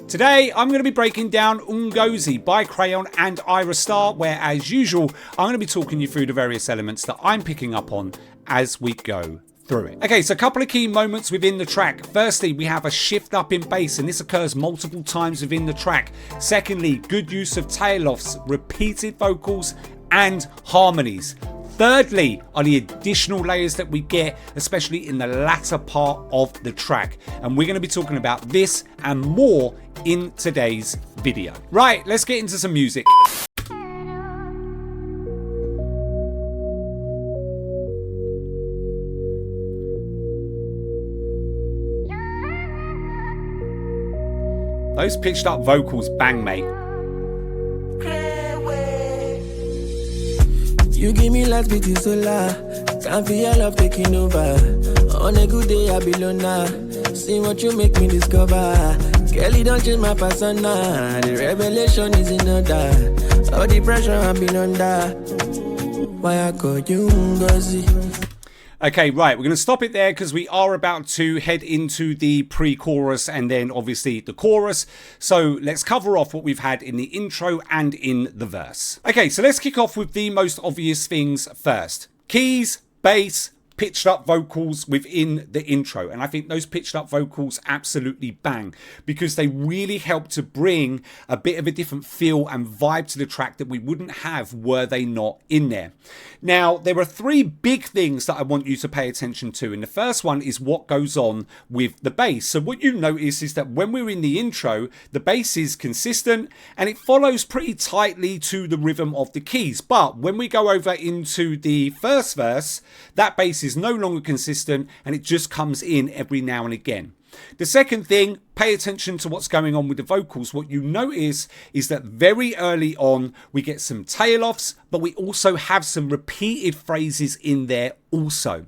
Today, I'm going to be breaking down Ngozi by Crayon and Ayra Starr, where, as usual, I'm going to be talking you through the various elements that I'm picking up on as we go through it. Okay, so a couple of key moments within the track. Firstly, we have a shift up in bass, and this occurs multiple times within the track. Secondly, good use of tail offs, repeated vocals, and harmonies. Thirdly are the additional layers that we get, especially in the latter part of the track. And we're going to be talking about this and more in today's video. Right, let's get into some music. Those pitched up vocals bang, mate. You give me last beat is solar. Can't feel your love taking over. On a good day I be loner. See what you make me discover. Kelly don't change my persona. The revelation is in order. All the pressure I've been under. Why I call you Ngozi? Okay, right, we're going to stop it there because we are about to head into the pre-chorus and then obviously the chorus. So let's cover off what we've had in the intro and in the verse. Okay, so let's kick off with the most obvious things first. Keys, bass, pitched up vocals within the intro, and I think those pitched up vocals absolutely bang because they really help to bring a bit of a different feel and vibe to the track that we wouldn't have were they not in there. Now, there are three big things that I want you to pay attention to, and the first one is what goes on with the bass. So what you notice is that when we're in the intro, the bass is consistent and it follows pretty tightly to the rhythm of the keys, but when we go over into the first verse, that bass is no longer consistent and it just comes in every now and again. The second thing, pay attention to what's going on with the vocals. What you notice is that very early on we get some tail offs, but we also have some repeated phrases in there also.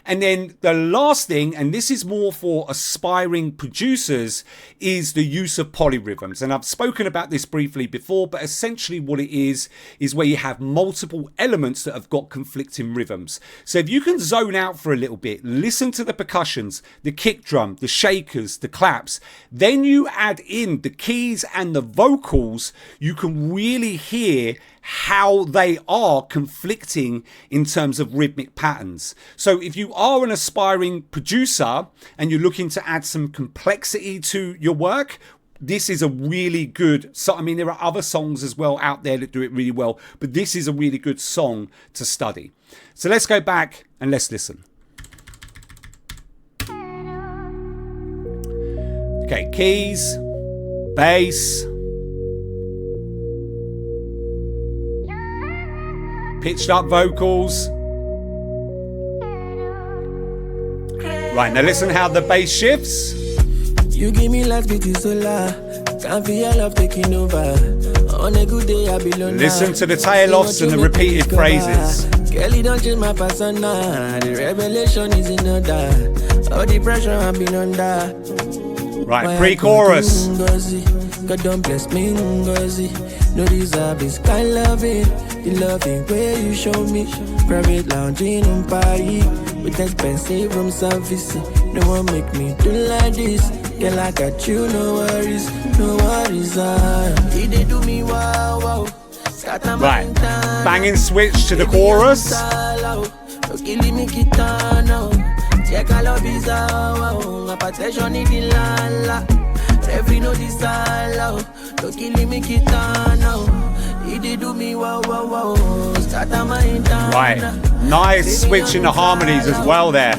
And then the last thing, and this is more for aspiring producers, is the use of polyrhythms. And I've spoken about this briefly before, but essentially what it is where you have multiple elements that have got conflicting rhythms. So if you can zone out for a little bit, listen to the percussions, the kick drum, the shakers, the claps, then you add in the keys and the vocals, you can really hear how they are conflicting in terms of rhythmic patterns. So if you are an aspiring producer and you're looking to add some complexity to your work, this is a really good song. I mean, there are other songs as well out there that do it really well, but this is a really good song to study. So let's go back and let's listen. Okay, keys, bass, pitched up vocals. Right, now listen how the bass shifts. You give me last beat is solar. Can't feel your love taking over. On a good day I be loner. Listen to the tail offs and the repeated phrases. Kelly don't change my persona. The revelation is in order. All the pressure I've been under. Right, pre-chorus. God don't bless me, Ngozi. No deserve this kind loving. The loving way you show me. Private lounging on Paris with expensive room service. No one make me do like this. Girl, I got you, no worries, no worries. They do me wow, wow. Right, banging switch to the chorus. Right, nice switch in the harmonies as well there.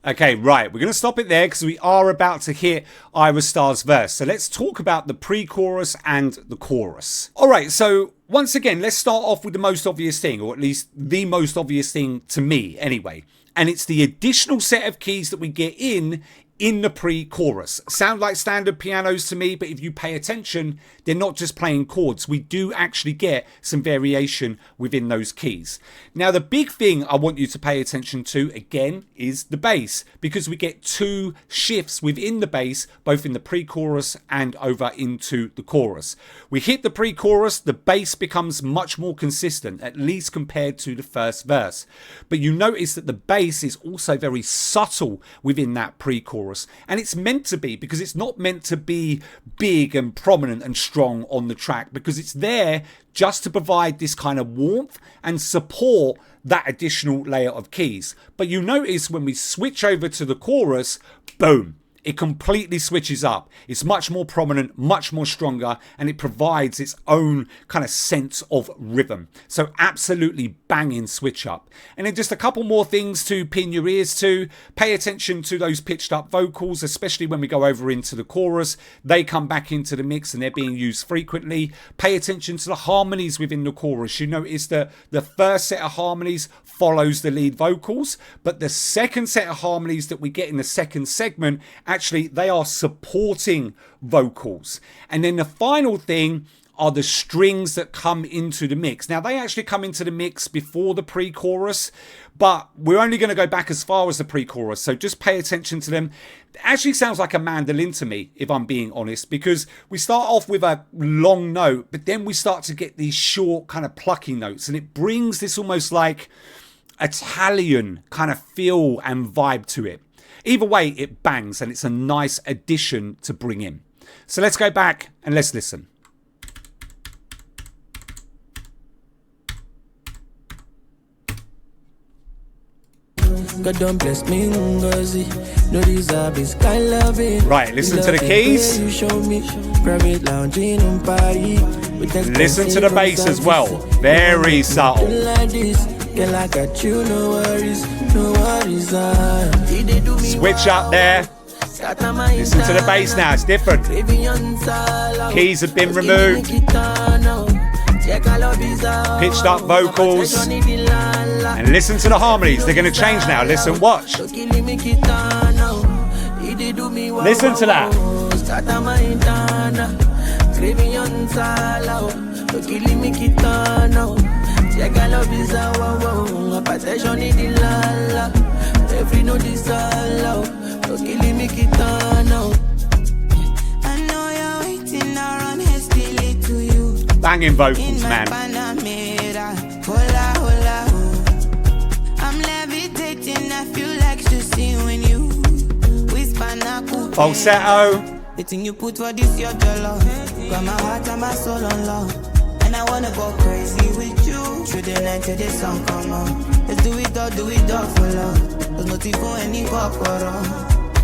Okay, right, we're going to stop it there because we are about to hit Ayra Starr's verse. So let's talk about the pre-chorus and the chorus. All right, so once again, let's start off with the most obvious thing, or at least the most obvious thing to me anyway. And it's the additional set of keys that we get in in the pre-chorus. Sound like standard pianos to me, but if you pay attention, they're not just playing chords. We do actually get some variation within those keys. Now, the big thing I want you to pay attention to, again, is the bass, because we get two shifts within the bass, both in the pre-chorus and over into the chorus. We hit the pre-chorus, the bass becomes much more consistent, at least compared to the first verse. But you notice that the bass is also very subtle within that pre-chorus. And it's meant to be, because it's not meant to be big and prominent and strong on the track, because it's there just to provide this kind of warmth and support that additional layer of keys. But you notice when we switch over to the chorus, boom, it completely switches up. It's much more prominent, much more stronger, and it provides its own kind of sense of rhythm. So absolutely banging switch up. And then just a couple more things to pin your ears to. Pay attention to those pitched up vocals, especially when we go over into the chorus. They come back into the mix and they're being used frequently. Pay attention to the harmonies within the chorus. You notice that the first set of harmonies follows the lead vocals, but the second set of harmonies that we get in the second segment, actually they are supporting vocals. And then the final thing are the strings that come into the mix. Now, they actually come into the mix before the pre-chorus, but we're only going to go back as far as the pre-chorus, so just pay attention to them. It actually sounds like a mandolin to me, if I'm being honest, because we start off with a long note, but then we start to get these short kind of plucky notes, and it brings this almost like Italian kind of feel and vibe to it. Either way, it bangs, and it's a nice addition to bring in. So let's go back and let's listen. God don't bless me, Ngozi. No deserve is kind loving. Right, listen to the keys. You show me private lounging on Paris. Listen to the bass as well. Very subtle. Like this, girl, I got you, no worries, no worries. Switch up there. Listen to the bass now, it's different. Keys have been removed. Pitched up vocals. And listen to the harmonies, they're going to change now. Listen, watch. Listen to that. Banging vocals, man. Falsetto. The thing you put for this your dollar. Got my heart and my soul on love. And I wanna go crazy with you. Through the night till the sun come on. Let's do it all for love. There's nothing for any corporal.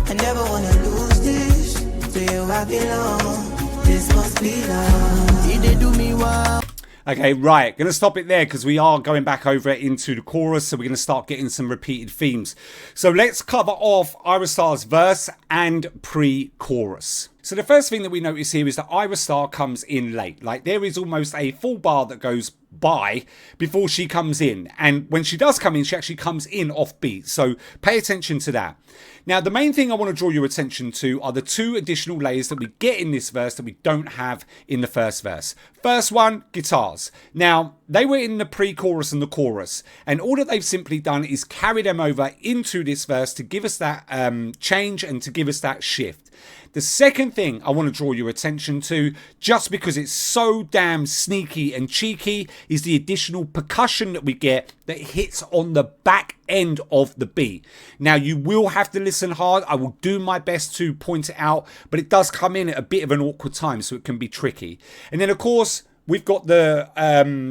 I never wanna lose this. To you I belong. This must be love. Did they do me well? Okay, right, going to stop it there because we are going back over into the chorus, so we're going to start getting some repeated themes. So let's cover off Ayra Starr's verse and pre-chorus. So the first thing that we notice here is that Ayra Starr comes in late. Like, there is almost a full bar that goes by before she comes in. And when she does come in, she actually comes in off beat. So pay attention to that. Now, the main thing I want to draw your attention to are the two additional layers that we get in this verse that we don't have in the first verse. First one, guitars. Now, they were in the pre-chorus and the chorus, and all that they've simply done is carry them over into this verse to give us that change and to give us that shift. The second thing I want to draw your attention to, just because it's so damn sneaky and cheeky, is the additional percussion that we get that hits on the back end of the beat. Now, you will have to listen hard. I will do my best to point it out, but it does come in at a bit of an awkward time, so it can be tricky. And then, of course, we've got the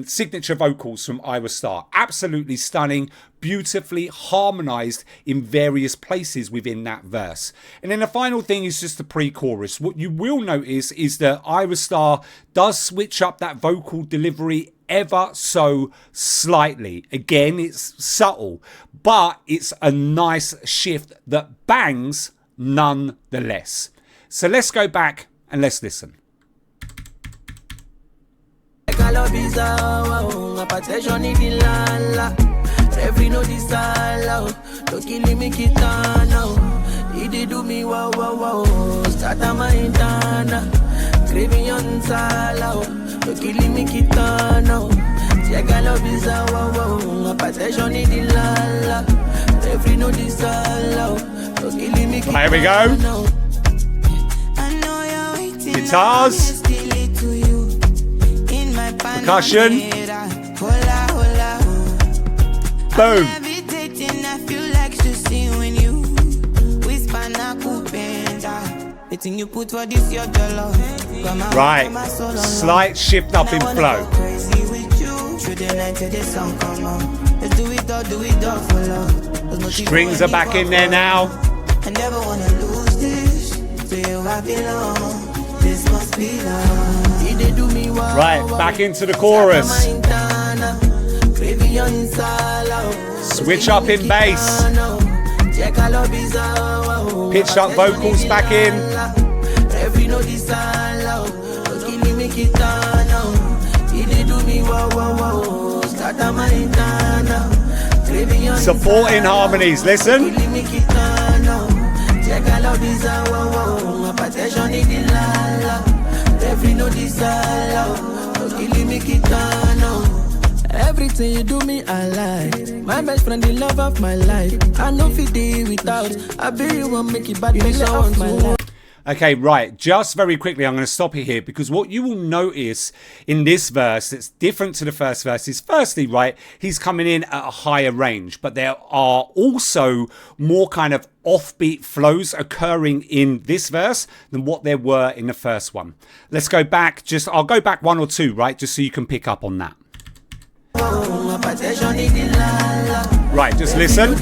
signature vocals from Ayra Starr. Absolutely stunning, beautifully harmonized in various places within that verse. And then the final thing is just the pre-chorus. What you will notice is that Ayra Starr does switch up that vocal delivery ever so slightly. Again, it's subtle, but it's a nice shift that bangs nonetheless. So let's go back and let's listen. He did do me wow wow wow. Start my intana. Crayon Ayra Starr. Killing me kitana. Check I love is a wow wow. Passion in the lala. Every no this all. Killing me kitana. Here we go. Guitars. Percussion. Boom. Right. Slight shift up in flow. Strings are back in there now. I never wanna lose this. To you I belong. This must be love. He did do me well. Right, back into the chorus. Switch up in bass. Pitched up vocals back in. Supporting harmonies, listen. Everything you do me, I like. My best friend, the love of my life. I know if it day without. I bet you won't make it bad. You off my life. Okay, right, just very quickly, I'm going to stop it here because what you will notice in this verse that's different to the first verse is firstly, right, he's coming in at a higher range, but there are also more kind of offbeat flows occurring in this verse than what there were in the first one. Let's go back, I'll go back one or two, right, just so you can pick up on that. Right, just listen.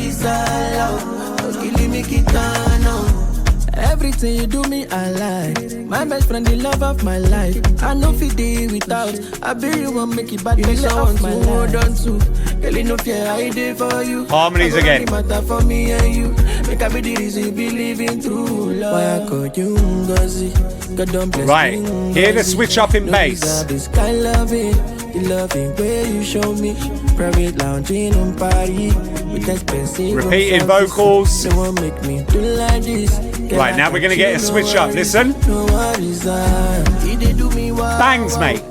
Everything you do me, I like. My best friend, the love of my life. I know if it day without. I bet you won't make it bad. You want my hold on to. Girl, no fear, I did for you. Harmonies again. Matter for me and you. Make I be the reason you believing through love. Why I call you Ngozi? God don't bless right, me, here the switch up in bass. This kind loving, the loving way you show me. Private lounging on Paris with expensive. Repeated vocals. They won't make me do like this. Right, now we're going to get a switch up. Listen. Bangs, mate.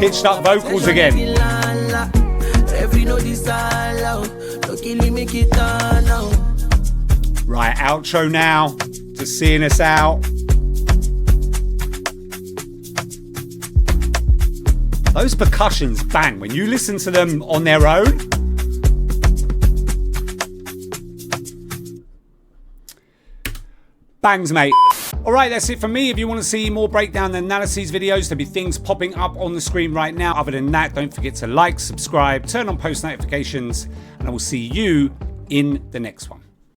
Pitched up vocals again. Right, outro now. Just seeing us out. Those percussions bang when you listen to them on their own. Bangs, mate. Alright, that's it from me. If you want to see more breakdown and analyses videos, there'll be things popping up on the screen right now. Other than that, don't forget to like, subscribe, turn on post notifications, and I will see you in the next one.